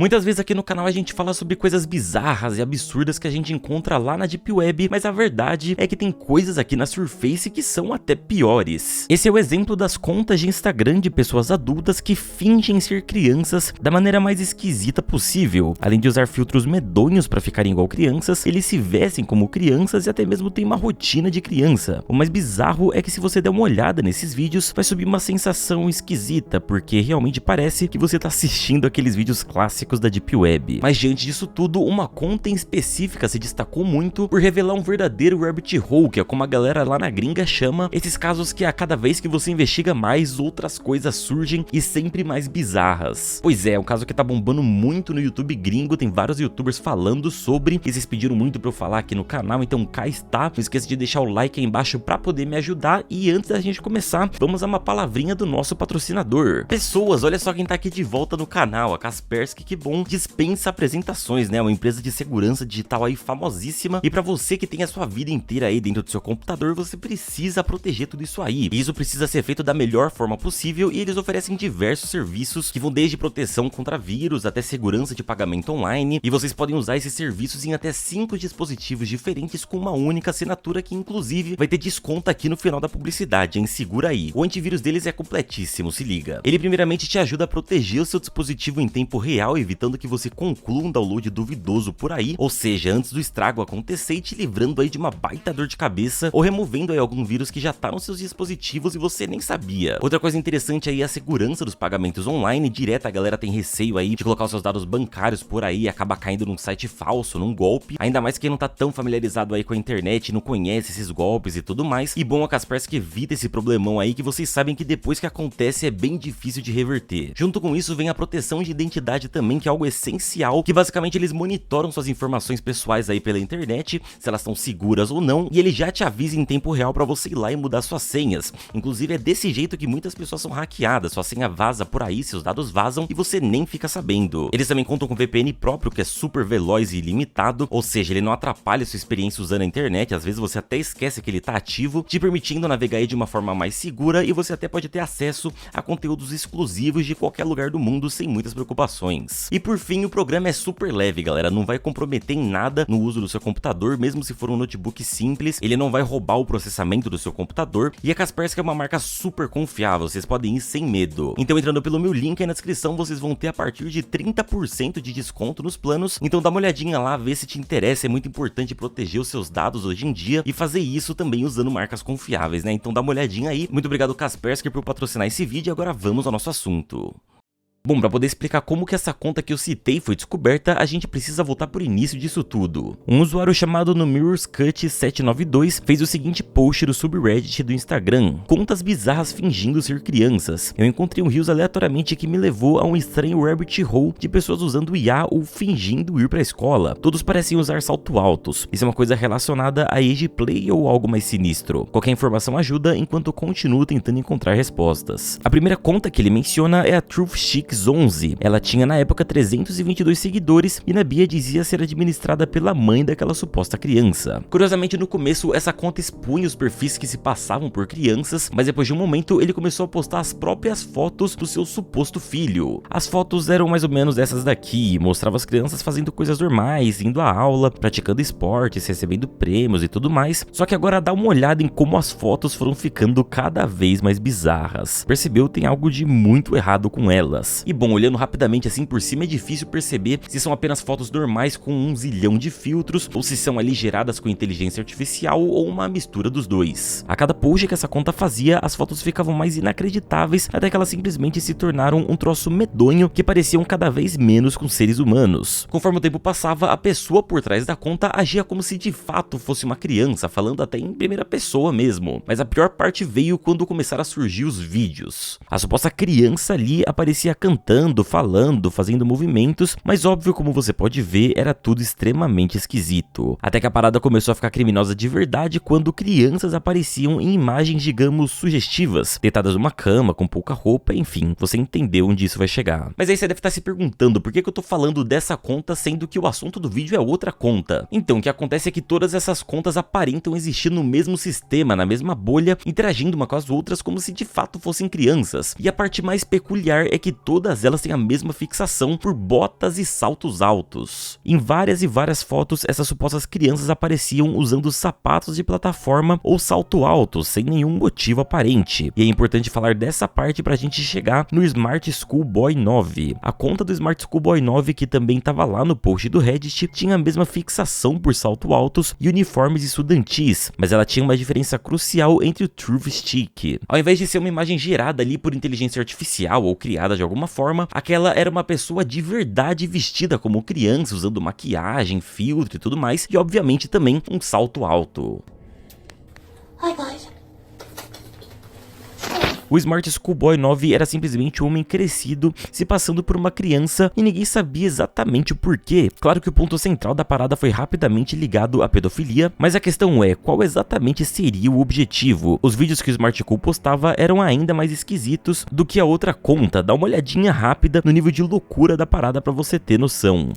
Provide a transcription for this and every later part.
Muitas vezes aqui no canal a gente fala sobre coisas bizarras e absurdas que a gente encontra lá na Deep Web, mas a verdade é que tem coisas aqui na Surface que são até piores. Esse é o exemplo das contas de Instagram de pessoas adultas que fingem ser crianças da maneira mais esquisita possível. Além de usar filtros medonhos para ficarem igual crianças, eles se vestem como crianças e até mesmo têm uma rotina de criança. O mais bizarro é que se você der uma olhada nesses vídeos, vai subir uma sensação esquisita, porque realmente parece que você tá assistindo aqueles vídeos clássicos da Deep Web. Mas diante disso tudo, uma conta em específica se destacou muito por revelar um verdadeiro rabbit hole, que é como a galera lá na gringa chama esses casos que a cada vez que você investiga mais, outras coisas surgem e sempre mais bizarras. Pois é um caso que tá bombando muito no YouTube gringo, tem vários youtubers falando sobre, e vocês pediram muito pra eu falar aqui no canal, então cá está. Não esqueça de deixar o like aí embaixo pra poder me ajudar, e antes da gente começar, vamos a uma palavrinha do nosso patrocinador. Pessoas, olha só quem tá aqui de volta no canal, a Kaspersky, que bom, dispensa apresentações, né? Uma empresa de segurança digital aí famosíssima, e pra você que tem a sua vida inteira aí dentro do seu computador, você precisa proteger tudo isso aí. E isso precisa ser feito da melhor forma possível, e eles oferecem diversos serviços que vão desde proteção contra vírus até segurança de pagamento online, e vocês podem usar esses serviços em até 5 dispositivos diferentes com uma única assinatura, que inclusive vai ter desconto aqui no final da publicidade, hein? Segura aí. O antivírus deles é completíssimo, se liga. Ele primeiramente te ajuda a proteger o seu dispositivo em tempo real, evitando que você conclua um download duvidoso por aí, ou seja, antes do estrago acontecer, e te livrando aí de uma baita dor de cabeça, ou removendo aí algum vírus que já tá nos seus dispositivos e você nem sabia. Outra coisa interessante aí é a segurança dos pagamentos online. Direto a galera tem receio aí de colocar os seus dados bancários por aí e acaba caindo num site falso, num golpe, ainda mais quem não tá tão familiarizado aí com a internet, não conhece esses golpes e tudo mais. E bom, a Kaspersky evita esse problemão aí, que vocês sabem que depois que acontece é bem difícil de reverter. Junto com isso vem a proteção de identidade também, que é algo essencial, que basicamente eles monitoram suas informações pessoais aí pela internet, se elas estão seguras ou não, e ele já te avisa em tempo real pra você ir lá e mudar suas senhas. Inclusive é desse jeito que muitas pessoas são hackeadas, sua senha vaza por aí, seus dados vazam e você nem fica sabendo. Eles também contam com VPN próprio, que é super veloz e ilimitado, ou seja, ele não atrapalha sua experiência usando a internet, às vezes você até esquece que ele tá ativo, te permitindo navegar aí de uma forma mais segura, e você até pode ter acesso a conteúdos exclusivos de qualquer lugar do mundo sem muitas preocupações. E por fim, o programa é super leve, galera, não vai comprometer em nada no uso do seu computador, mesmo se for um notebook simples, ele não vai roubar o processamento do seu computador, e a Kaspersky é uma marca super confiável, vocês podem ir sem medo. Então entrando pelo meu link aí na descrição, vocês vão ter a partir de 30% de desconto nos planos, então dá uma olhadinha lá, vê se te interessa. É muito importante proteger os seus dados hoje em dia, e fazer isso também usando marcas confiáveis, né? Então dá uma olhadinha aí. Muito obrigado Kaspersky por patrocinar esse vídeo, e agora vamos ao nosso assunto. Bom, para poder explicar como que essa conta que eu citei foi descoberta, a gente precisa voltar pro início disso tudo. Um usuário chamado NumerusCut792 fez o seguinte post no subreddit do Instagram: contas bizarras fingindo ser crianças. Eu encontrei um rios aleatoriamente que me levou a um estranho rabbit hole de pessoas usando IA ou fingindo ir pra escola. Todos pareciam usar salto altos. Isso é uma coisa relacionada a age play ou algo mais sinistro? Qualquer informação ajuda enquanto eu continuo tentando encontrar respostas. A primeira conta que ele menciona é a TruthChicks 11. Ela tinha na época 322 seguidores e na bio dizia ser administrada pela mãe daquela suposta criança. Curiosamente, no começo essa conta expunha os perfis que se passavam por crianças, mas depois de um momento ele começou a postar as próprias fotos do seu suposto filho. As fotos eram mais ou menos essas daqui, mostrava as crianças fazendo coisas normais, indo à aula, praticando esportes, recebendo prêmios e tudo mais. Só que agora dá uma olhada em como as fotos foram ficando cada vez mais bizarras. Percebeu? Tem algo de muito errado com elas. E bom, olhando rapidamente assim por cima é difícil perceber se são apenas fotos normais com 1 zilhão de filtros, ou se são ali geradas com inteligência artificial, ou uma mistura dos dois. A cada post que essa conta fazia, as fotos ficavam mais inacreditáveis, até que elas simplesmente se tornaram um troço medonho que pareciam cada vez menos com seres humanos. Conforme o tempo passava, a pessoa por trás da conta agia como se de fato fosse uma criança, falando até em primeira pessoa mesmo. Mas a pior parte veio quando começaram a surgir os vídeos. A suposta criança ali aparecia cantando, falando, fazendo movimentos, mas óbvio, como você pode ver, era tudo extremamente esquisito. Até que a parada começou a ficar criminosa de verdade quando crianças apareciam em imagens, digamos, sugestivas, deitadas numa cama, com pouca roupa, enfim, você entendeu onde isso vai chegar. Mas aí você deve estar se perguntando por que eu tô falando dessa conta sendo que o assunto do vídeo é outra conta. Então, o que acontece é que todas essas contas aparentam existir no mesmo sistema, na mesma bolha, interagindo uma com as outras como se de fato fossem crianças. E a parte mais peculiar é que todas todas elas têm a mesma fixação por botas e saltos altos. Em várias e várias fotos, essas supostas crianças apareciam usando sapatos de plataforma ou salto alto, sem nenhum motivo aparente. E é importante falar dessa parte pra gente chegar no Smart Schoolboy 9. A conta do Smart Schoolboy 9, que também estava lá no post do Reddit, tinha a mesma fixação por salto altos e uniformes estudantis, mas ela tinha uma diferença crucial entre o Truth Stick. Ao invés de ser uma imagem gerada ali por inteligência artificial ou criada de alguma forma, aquela era uma pessoa de verdade vestida como criança, usando maquiagem, filtro e tudo mais, e obviamente também um salto alto. Hi guys. O Smart Schoolboy 9 era simplesmente um homem crescido se passando por uma criança e ninguém sabia exatamente o porquê. Claro que o ponto central da parada foi rapidamente ligado à pedofilia, mas a questão é, qual exatamente seria o objetivo? Os vídeos que o Smart School postava eram ainda mais esquisitos do que a outra conta. Dá uma olhadinha rápida no nível de loucura da parada pra você ter noção.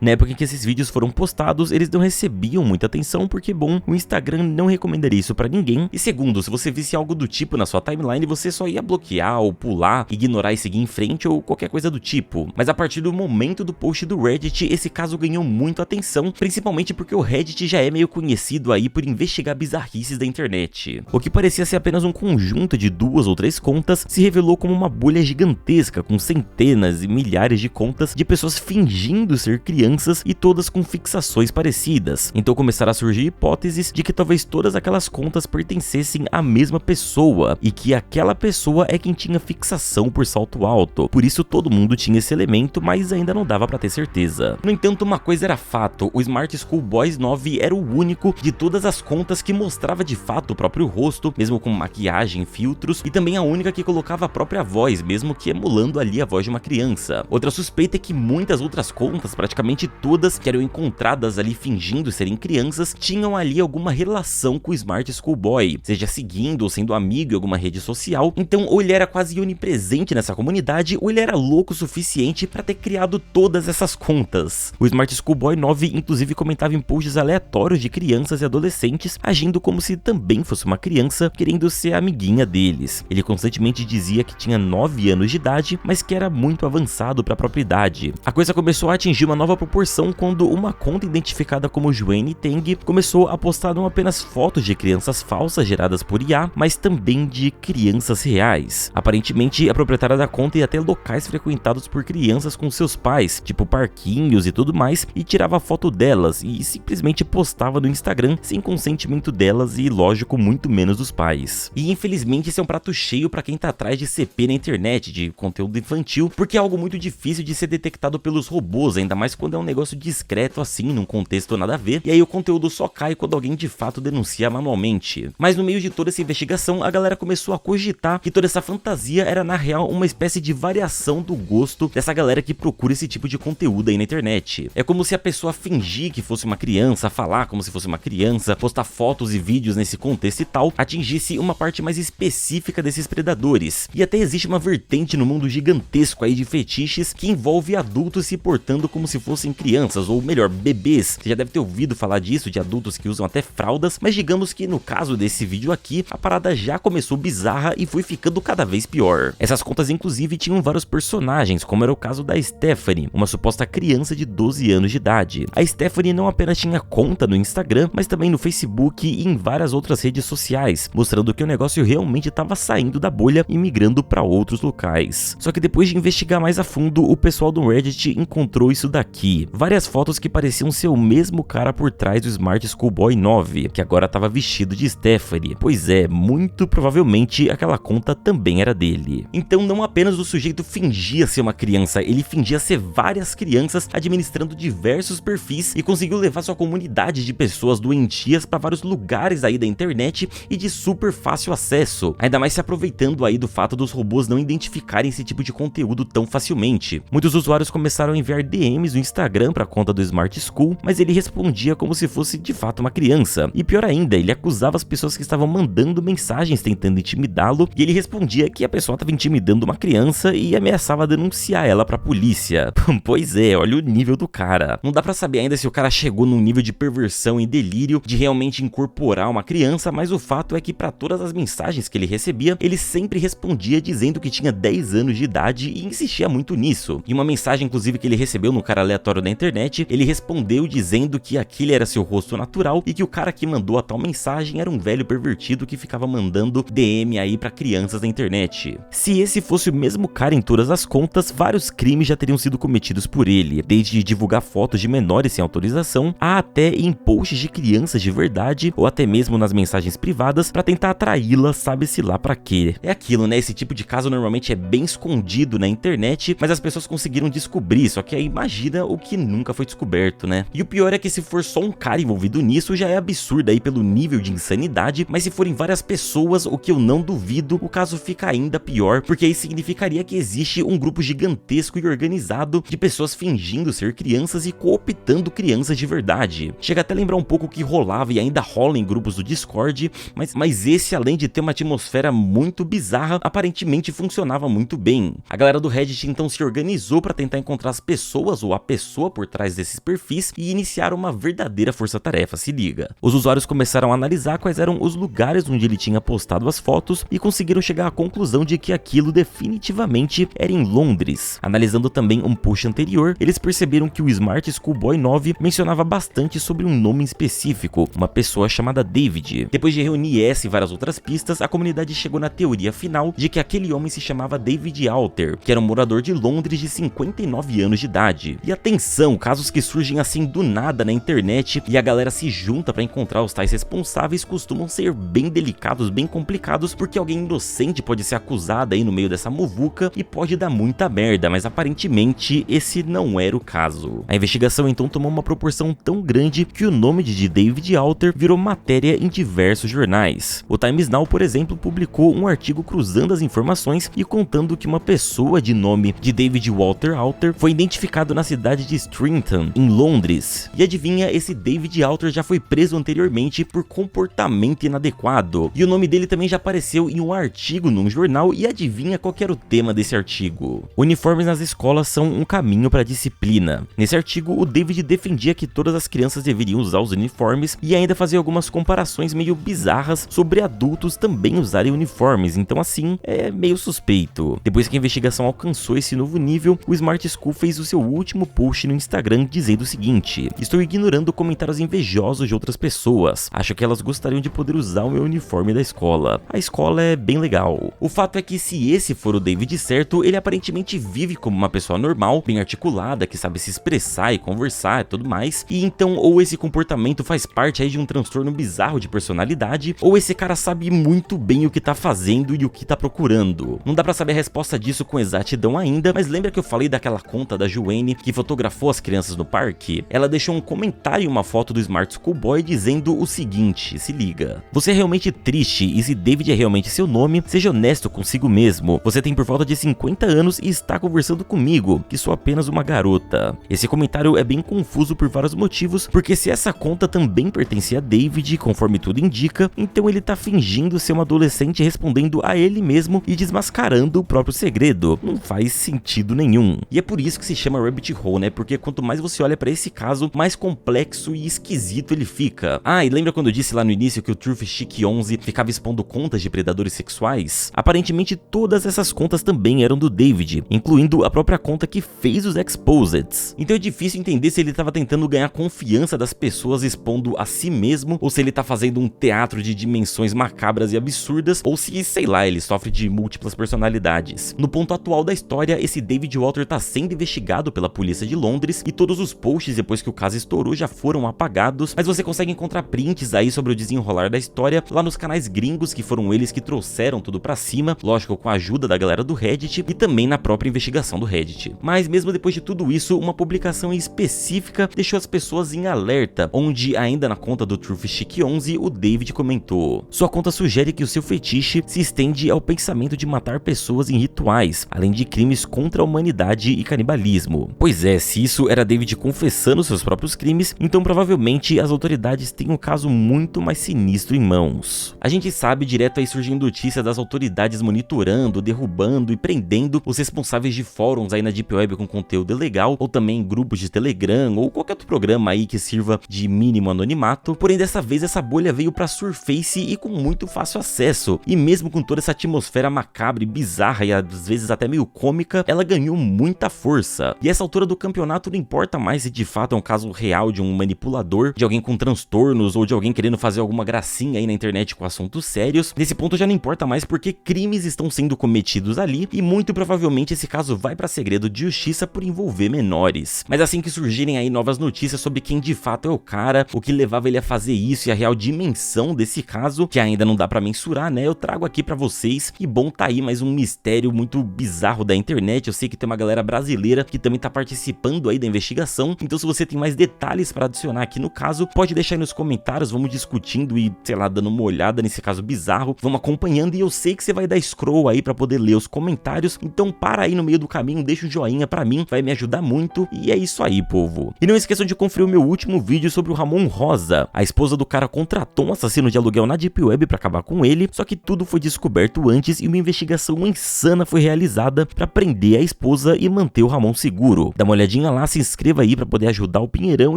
Na época em que esses vídeos foram postados, eles não recebiam muita atenção porque, bom, o Instagram não recomendaria isso pra ninguém. E segundo, se você visse algo do tipo na sua timeline, você só ia bloquear ou pular, ignorar e seguir em frente ou qualquer coisa do tipo. Mas a partir do momento do post do Reddit, esse caso ganhou muito atenção, principalmente porque o Reddit já é meio conhecido aí por investigar bizarrices da internet. O que parecia ser apenas um conjunto de 2 ou 3 contas se revelou como uma bolha gigantesca com centenas e milhares de contas de pessoas fingindo ser crianças e todas com fixações parecidas. Então começaram a surgir hipóteses de que talvez todas aquelas contas pertencessem à mesma pessoa e que aquela pessoa é quem tinha fixação por salto alto. Por isso todo mundo tinha esse elemento, mas ainda não dava pra ter certeza. No entanto, uma coisa era fato, o Smart Schoolboy 9 era o único de todas as contas que mostrava de fato o próprio rosto, mesmo com maquiagem, filtros, e também a única que colocava a própria voz, mesmo que emulando ali a voz de uma criança. Outra suspeita é que muitas outras contas, praticamente todas que eram encontradas ali fingindo serem crianças, tinham ali alguma relação com o Smart Schoolboy, seja seguindo ou sendo amigo em alguma rede social. Então ou ele era quase onipresente nessa comunidade, ou ele era louco o suficiente para ter criado todas essas contas. O Smart Schoolboy 9 inclusive comentava em posts aleatórios de crianças e adolescentes, agindo como se também fosse uma criança, querendo ser amiguinha deles. Ele constantemente dizia que tinha 9 anos de idade, mas que era muito avançado para a própria idade. A coisa começou a atingir uma nova proporção quando uma conta identificada como Joanne Tang começou a postar não apenas fotos de crianças falsas geradas por IA, mas também de crianças reais. Aparentemente, a proprietária da conta ia até locais frequentados por crianças com seus pais, tipo parquinhos e tudo mais, e tirava foto delas e simplesmente postava no Instagram sem consentimento delas e, lógico, muito menos dos pais. E infelizmente esse é um prato cheio pra quem tá atrás de CP na internet, de conteúdo infantil, porque é algo muito difícil de ser detectado pelos robôs, ainda mais quando é um negócio discreto assim, num contexto nada a ver, e aí o conteúdo só cai quando alguém de fato denuncia manualmente. Mas no meio de toda essa investigação, a galera começou a cogitar que toda essa fantasia era na real uma espécie de variação do gosto dessa galera que procura esse tipo de conteúdo aí na internet. É como se a pessoa fingir que fosse uma criança, falar como se fosse uma criança, postar fotos e vídeos nesse contexto e tal, atingisse uma parte mais específica desses predadores. E até existe uma vertente no mundo gigantesco aí de fetiches que envolve adultos se portando como se fossem crianças, ou melhor, bebês. Você já deve ter ouvido falar disso, de adultos que usam até fraldas, mas digamos que no caso desse vídeo aqui, a parada já começou bizarra e foi ficando cada vez pior. Essas contas inclusive tinham vários personagens, como era o caso da Stephanie, uma suposta criança de 12 anos de idade. A Stephanie não apenas tinha conta no Instagram, mas também no Facebook e em várias outras redes sociais, mostrando que o negócio realmente estava saindo da bolha e migrando para outros locais. Só que depois de investigar mais a fundo, o pessoal do Reddit encontrou isso daqui. Várias fotos que pareciam ser o mesmo cara por trás do Smart Schoolboy 9, que agora estava vestido de Stephanie. Pois é, muito provavelmente aquela conta também era dele. Então não apenas o sujeito fingia ser uma criança, ele fingia ser várias crianças administrando diversos perfis e conseguiu levar sua comunidade de pessoas doentias para vários lugares aí da internet e de super fácil acesso, ainda mais se aproveitando aí do fato dos robôs não identificarem esse tipo de conteúdo tão facilmente. Muitos usuários começaram a enviar DMs no Instagram Instagram para a conta do Smart School, mas ele respondia como se fosse de fato uma criança. E pior ainda, ele acusava as pessoas que estavam mandando mensagens tentando intimidá-lo, e ele respondia que a pessoa estava intimidando uma criança e ameaçava denunciar ela pra polícia. Pois é, olha o nível do cara. Não dá pra saber ainda se o cara chegou num nível de perversão e delírio de realmente incorporar uma criança, mas o fato é que pra todas as mensagens que ele recebia, ele sempre respondia dizendo que tinha 10 anos de idade e insistia muito nisso. E uma mensagem inclusive que ele recebeu no cara aleatório da internet, ele respondeu dizendo que aquele era seu rosto natural e que o cara que mandou a tal mensagem era um velho pervertido que ficava mandando DM aí pra crianças na internet. Se esse fosse o mesmo cara em todas as contas, vários crimes já teriam sido cometidos por ele, desde divulgar fotos de menores sem autorização, a até em posts de crianças de verdade, ou até mesmo nas mensagens privadas pra tentar atraí-la, sabe-se lá pra quê. É aquilo, né? Esse tipo de caso normalmente é bem escondido na internet, mas as pessoas conseguiram descobrir, só que aí imagina o que nunca foi descoberto, né? E o pior é que se for só um cara envolvido nisso, já é absurdo aí pelo nível de insanidade, mas se forem várias pessoas, o que eu não duvido, o caso fica ainda pior, porque aí significaria que existe um grupo gigantesco e organizado de pessoas fingindo ser crianças e cooptando crianças de verdade. Chega até a lembrar um pouco o que rolava e ainda rola em grupos do Discord, mas esse, além de ter uma atmosfera muito bizarra, aparentemente funcionava muito bem. A galera do Reddit então se organizou para tentar encontrar as pessoas ou a pessoa por trás desses perfis e iniciar uma verdadeira força-tarefa, se liga. Os usuários começaram a analisar quais eram os lugares onde ele tinha postado as fotos e conseguiram chegar à conclusão de que aquilo definitivamente era em Londres. Analisando também um post anterior, eles perceberam que o Smart Schoolboy 9 mencionava bastante sobre um nome específico, uma pessoa chamada David. Depois de reunir essa e várias outras pistas, a comunidade chegou na teoria final de que aquele homem se chamava David Alter, que era um morador de Londres de 59 anos de idade. E atenção, casos que surgem assim do nada na internet e a galera se junta para encontrar os tais responsáveis costumam ser bem delicados, bem complicados, porque alguém inocente pode ser acusado aí no meio dessa muvuca e pode dar muita merda, mas aparentemente esse não era o caso. A investigação então tomou uma proporção tão grande que o nome de David Alter virou matéria em diversos jornais. O Times Now, por exemplo, publicou um artigo cruzando as informações e contando que uma pessoa de nome de David Walter Alter foi identificado na cidade de Stringham, em Londres. E adivinha, esse David Alter já foi preso anteriormente por comportamento inadequado. E o nome dele também já apareceu em um artigo num jornal, e adivinha qual que era o tema desse artigo? Uniformes nas escolas são um caminho para a disciplina. Nesse artigo, o David defendia que todas as crianças deveriam usar os uniformes e ainda fazia algumas comparações meio bizarras sobre adultos também usarem uniformes, então assim, é meio suspeito. Depois que a investigação alcançou esse novo nível, o Smart School fez o seu último post no Instagram dizendo o seguinte: estou ignorando comentários invejosos de outras pessoas, acho que elas gostariam de poder usar o meu uniforme da escola. A escola é bem legal. O fato é que se esse for o David certo, ele aparentemente vive como uma pessoa normal, bem articulada, que sabe se expressar e conversar e tudo mais, e então ou esse comportamento faz parte aí de um transtorno bizarro de personalidade, ou esse cara sabe muito bem o que tá fazendo e o que tá procurando. Não dá pra saber a resposta disso com exatidão ainda, mas lembra que eu falei daquela conta da Joanne que fotografou as crianças no parque? Ela deixou um comentário e uma foto do Smart Schoolboy dizendo o seguinte, se liga: você é realmente triste e se David é realmente seu nome, seja honesto consigo mesmo. Você tem por volta de 50 anos e está conversando comigo, que sou apenas uma garota. Esse comentário é bem confuso por vários motivos, porque se essa conta também pertencia a David, conforme tudo indica, então ele tá fingindo ser um adolescente respondendo a ele mesmo e desmascarando o próprio segredo. Não faz sentido nenhum. E é por isso que se chama Rabbit Hole, né? Porque quanto mais você olha pra esse caso, mais complexo e esquisito ele fica. Ah, e lembra quando eu disse lá no início que o Truth Chic 11 ficava expondo contas de predadores sexuais? Aparentemente todas essas contas também eram do David, incluindo a própria conta que fez os Exposeds. Então é difícil entender se ele estava tentando ganhar confiança das pessoas expondo a si mesmo, ou se ele tá fazendo um teatro de dimensões macabras e absurdas, ou se, sei lá, ele sofre de múltiplas personalidades. No ponto atual da história, esse David Walter tá sendo investigado pela polícia de Londres e todos os posts depois que o caso estourou já foram apagados, mas você consegue encontrar prints aí sobre o desenrolar da história lá nos canais gringos, que foram eles que trouxeram tudo pra cima, lógico, com a ajuda da galera do Reddit e também na própria investigação do Reddit. Mas mesmo depois de tudo isso, uma publicação específica deixou as pessoas em alerta, onde ainda na conta do Truth Chic 11, o David comentou: sua conta sugere que o seu fetiche se estende ao pensamento de matar pessoas em rituais, além de crimes contra a humanidade e canibalismo. Pois é, Se isso era David confessando seus próprios crimes, então provavelmente as autoridades têm um caso muito mais sinistro em mãos. A gente sabe direto aí surgindo notícias das autoridades monitorando, derrubando e prendendo os responsáveis de fóruns aí na Deep Web com conteúdo ilegal, ou também grupos de Telegram ou qualquer outro programa aí que sirva de mínimo anonimato. Porém, dessa vez essa bolha veio pra Surface e com muito fácil acesso, e mesmo com toda essa atmosfera macabra e bizarra e às vezes até meio cômica, ela ganhou muita força. E essa altura do campeonato não importa mais se de fato é um caso real de um manipulador, de alguém com transtornos ou de alguém querendo fazer alguma gracinha aí na internet com assuntos sérios. Nesse ponto já não importa mais porque crimes estão sendo cometidos ali e muito provavelmente esse caso vai pra segredo de justiça por envolver menores. Mas assim que surgirem aí novas notícias sobre quem de fato é o cara, o que levava ele a fazer isso e a real dimensão desse caso, que ainda não dá pra mensurar, né, eu trago aqui pra vocês. E bom, tá aí mais um mistério muito bizarro da internet. Eu sei que tem uma galera brasileira que também tá participando aí da investigação, então se você tem mais detalhes pra adicionar aqui no caso, pode deixar aí nos comentários, vamos discutindo e, sei lá, dando uma olhada nesse caso bizarro, vamos acompanhando. E eu sei que você vai dar scroll aí pra poder ler os comentários, então para aí no meio do caminho, deixa um joinha pra mim, vai me ajudar muito. E é isso aí, povo. E não esqueçam de conferir o meu último vídeo sobre o Ramon Rosa. A esposa do cara contratou um assassino de aluguel na Deep Web pra acabar com ele, só que tudo foi descoberto antes e uma investigação insana foi realizada pra prender a esposa e manter o Ramon seguro. Dá uma olhadinha lá, se inscreva aí pra poder ajudar o Pinheirão,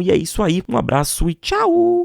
e é isso aí, um abraço e tchau!